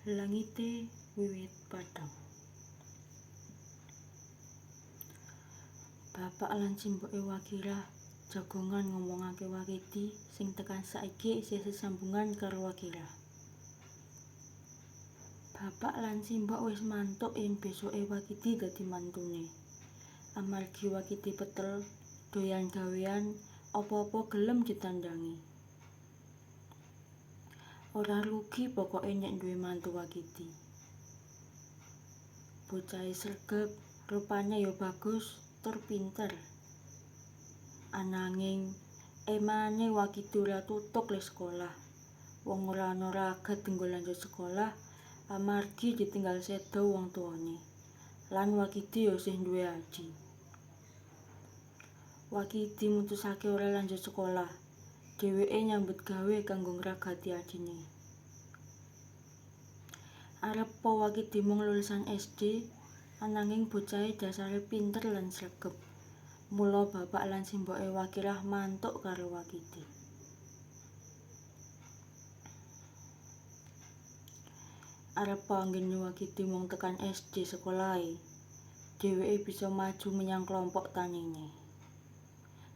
Langite wiwit padhang. Bapak lan simboke Wakirah jagongan ngomongake Wakidi sing tekan saiki isih sesambungan karo Wakirah. Bapak lan simbok wis mantuk yen besoke Wakidi dadi mantune. Amargi Wakidi petel doyan gawean apa-apa gelem ditandangi. Ora rugi pokoke nek duwe mantu Wakidi. Bocahe sregep, rupane ya bagus, tur pinter. Ananging emane Wakidi ora tutuk le sekolah. Wong ora ana raga dienggo lanjut sekolah amargi ditinggal sedo wong tuane. Lan Wakidi ya isih duwe aji. Wakidi mutusake ora lanjut sekolah. Dheweke nyambut gawe kanggo ngragati adine. Arepa Wakidi mung lulusan SD, ananging bocahe dasare pinter lan sregep. Mula bapak lan simboke Wakirah mantuk karo Wakidi. Arepa anggene Wakidi mung tekan SD sekolahe, dheweke bisa maju menyang kelompok tanine.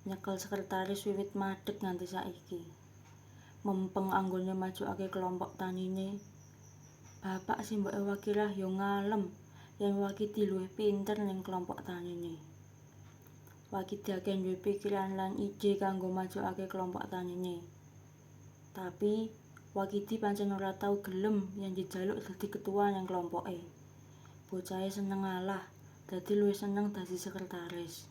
Nyekel sekretaris wiwit madeg nganti saiki. Mempeng anggone majukake kelompok tanine, bapak simboke Wakirah ya ngalem yen Wakidi luwih pinter ning kelompok tanine. Wakidi akeh duwe pikiran lan ide kanggo majukake kelompok tanine. Tapi Wakidi pancen ora tau gelem yen dijaluk dadi ketua ning kelompoke. Bocahe seneng ngalah, dadi luwih seneng dadi sekretaris.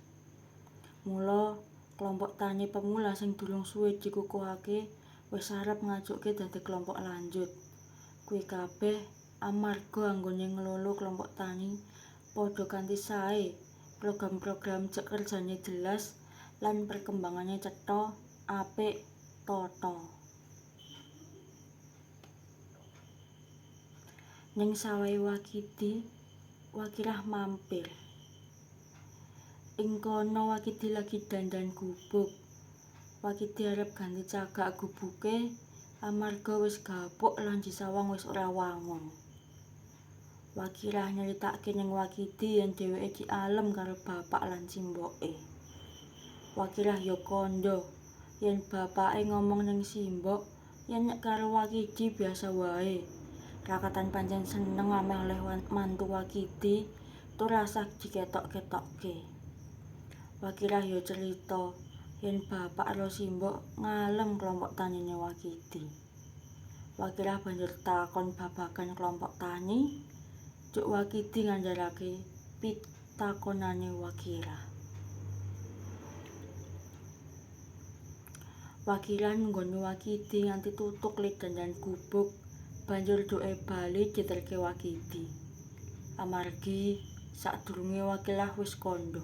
Mula kelompok tani pemula sing durung suwe dikukuhake wis arep ngajukke dadi kelompok lanjut. Kuwi kabeh amarga anggone ngelola kelompok tani padha kanthi sae, program-program kerjane jelas lan perkembangane cetha, apik, tata. Ning sawahe Wakidi, Wakirah mampir. Ing kono Wakidi lagi dandan gubuk. Wakidi arep ganti cagak gubuke amarga wis gapuk lan disawang wis ora wangun. Wakirah nyeritake ning Wakidi yen dheweke dialem karo bapak lan simboke. Wakirah ya kandha yen bapake ngomong ning simbok yen nek karo Wakidi biasa wae. Rakatan pancen seneng ameh oleh mantu Wakidi tur rasah diketok-ketokke. Wakirah ya cerita yen bapak karo simbok ngalem kelompok tanine Wakidi. Wakirah banjur takon babagan kelompok tani, juk Wakidi ngandharake pitakonane Wakirah. Wakirah nunggoni Wakidi nganti tutuk le dandan gubuk, banjur duke bali diterke Wakidi. Amargi sadurunge Wakirah wis kandha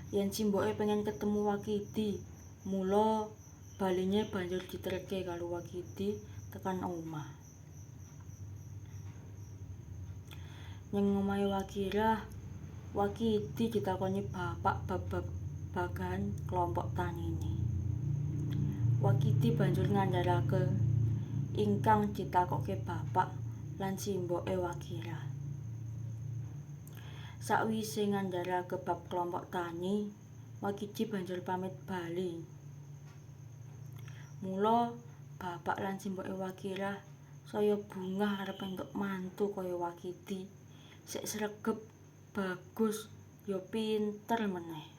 yen simboke pengen ketemu Wakidi, mula baline banjur diterke karo Wakidi tekan omah. Ning omahe Wakirah, Wakidi ditakoni bapak babagan kelompok tanine. Wakidi banjur ngandharake ingkang ditakokke bapak lan simboke Wakirah. Sakwise ngandharake bab kelompok tani, Wakidi banjur pamit bali. Mula bapak lan simboke Wakirah saya bungah arep entuk mantu kaya Wakidi, sik sregep, bagus, ya pinter meneh.